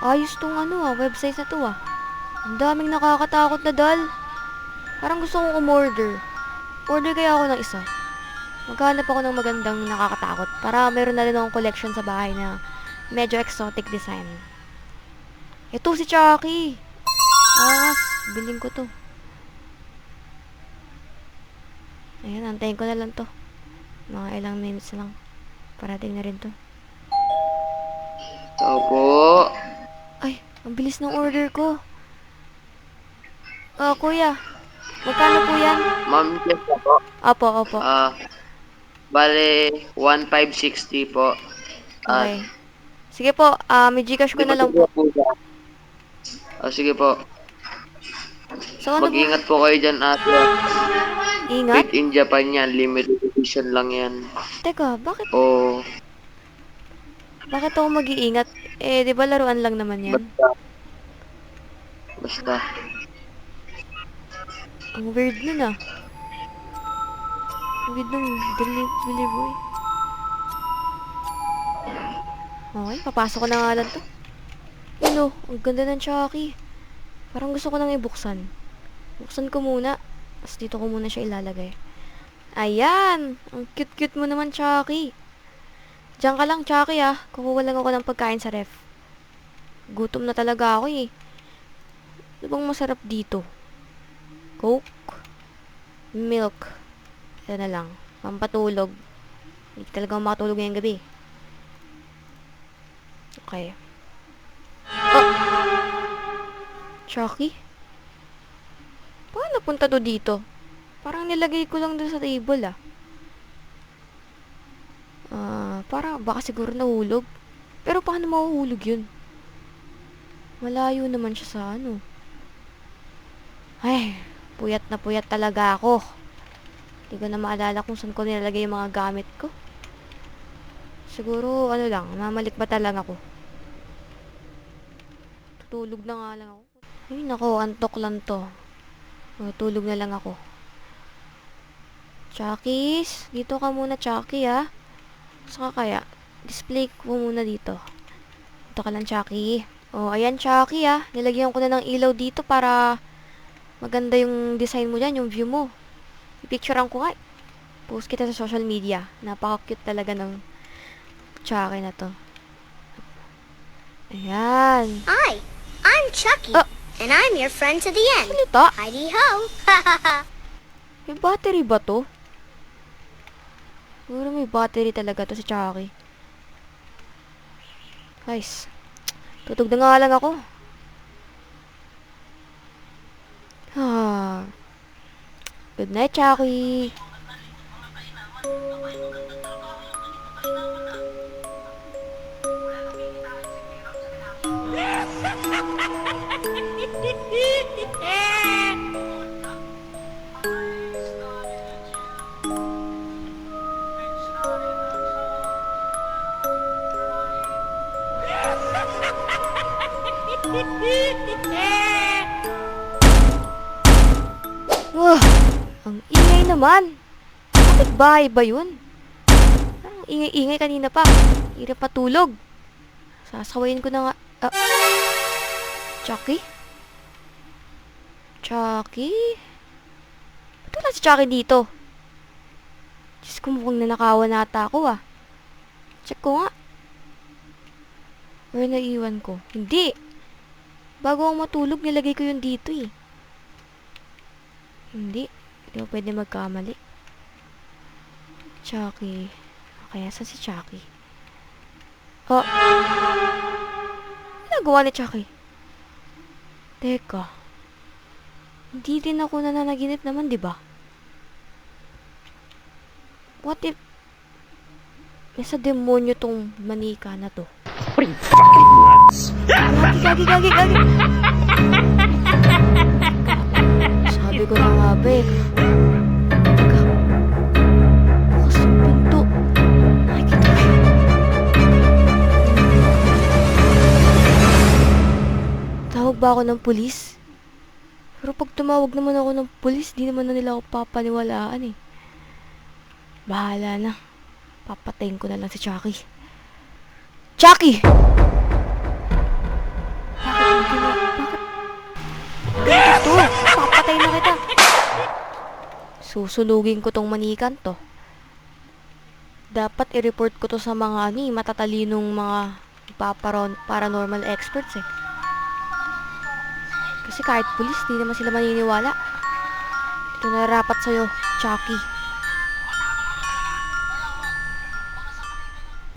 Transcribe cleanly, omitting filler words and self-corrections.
Ayos tong website na to ah. Ang daming nakakatakot na doll. Parang gusto kong umorder. Order kaya ako ng isa. Maghanap ako ng magandang nakakatakot para meron na rin akong collection sa bahay na medyo exotic design. Ito si Chucky. Angas, biling ko to. Ayan, antayin ko na lang to. Mga ilang minutes lang. Parating na rin to. Tao po. Ay, ang bilis ng order ko. Kuya. Magkano po yan? Ma'am, yes po. Opo, opo. Bale, 1,560 po. At Okay. Sige po, may Gcash ko di na lang ba po. siya? Sige po. So, ano po? Mag-ingat po kayo dyan, ate. Ingat? Made in Japan yan. Limited edition lang yan. Teka, bakit? O, Bakit ako mag-iingat? Di ba laruan lang naman yan? basta. Basta. Ang weird nun ah. Ang weird ng delivery. Okay, papasok ko na nga lang to. Yun oh, ang ganda ng Chucky. Parang gusto ko nang ibuksan. Buksan ko muna. Tapos dito ko muna siya ilalagay. Ayan! Ang cute-cute mo naman, Chucky. Diyan ka lang, Chucky ah. Kukuha lang ako ng pagkain sa ref. Gutom na talaga ako eh. Ano bang masarap dito? Coke? Milk. Ito na lang. Pampatulog. Hindi talaga ako makatulog ngayong gabi. Okay. Oh! Chucky? Paano napunta to dito? Parang nilagay ko lang dun sa table ah. Parang baka siguro nahulog. Pero paano mahuhulog yun? Malayo naman siya sa Ay, puyat na puyat talaga ako. Hindi ko na maalala kung saan ko nilalagay yung mga gamit ko. Siguro, mamalikbata lang ako. Tutulog na nga lang ako. Ay, nako, antok lang to. Tulog na lang ako. Chuckies, dito ka muna, Chucky, ah. Saka kaya, display ko muna dito. Dito ka lang, Chucky. Ayan, Chucky, ah. Nilagyan ko na ng ilaw dito para maganda yung design mo dyan, yung view mo. I-picturean ko nga. Post kita sa social media. Napaka-cute talaga ng Chucky na to. Ayan. Hi, I'm Chucky, and I'm your friend to the end. Salita? Heidi-ho! May battery ba to? Siguro may battery talaga to si Chucky. Guys, tutog na nga lang ako. Good night, Chucky. Wah, ang ingay naman. Bakit bahay ba yun? Parang ingay-ingay kanina pa. Hirap patulog. Sasawayin ko na nga. Chucky? Chucky? Ba't wala si Chucky dito? Diyos ko, mukhang nanakawan nata ako ah. Check ko nga. Where naiwan ko? Hindi. Bago ako matulog, nilagay ko yun dito eh. Hindi. Hindi mo pwede magkamali. Chucky. Kaya sa si Chucky? Ano nagawa ni Chucky? Teka. Hindi din ako nananaginip naman, di ba? What if nasa demonyo tong manika na to? Gagi. Sabi ko na nga ba eh. Teka. Bukas yung pinto. Nakikita ko. Tawag ba ako ng pulis? Pero pag tumawag naman ako ng pulis, di naman na nila ako papaniwalaan eh. Bahala na. Papatayin ko na lang si Chucky. Chucky! Susunugin ko tong manikan to. Dapat i-report ko to sa mga matatalinong mga paranormal experts eh. Kasi kahit pulis, di naman sila maniniwala. Ito na rapat sa'yo, Chucky.